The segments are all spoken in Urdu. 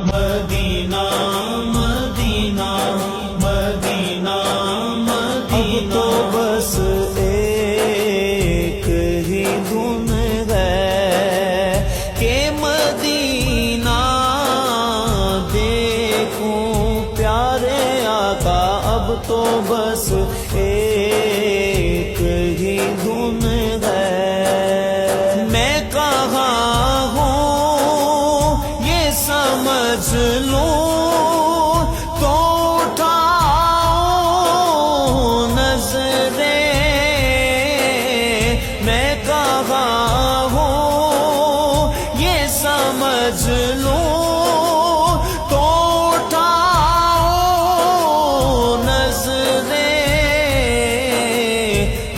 مدینہ مدینہ مدینہ مدینہ، اب تو بس ایک ہی دھن ہے کہ مدینہ دیکھوں پیارے آقا، اب تو بس ایک ہی دھن ہے۔ میں کہاں ہوں یہ سمجھ لوں تو اٹھاؤ نظریں، میں کہاں ہوں یہ سمجھ لوں تو اٹھاؤ نظریں،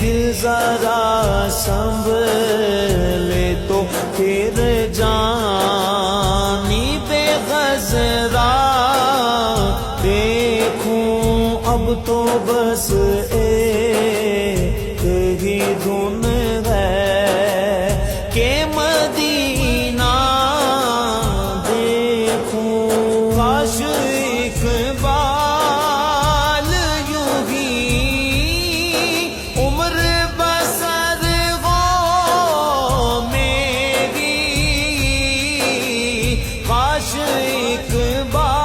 دل ذرا سنبھلے تو پھر جانی بے غذرا دیکھوں، اب تو بس ایک ہی دھن ہے کہ مدینہ دیکھوں۔ کاش اقبال یوں ہی عمر بسر ہو میری، کاش اقبال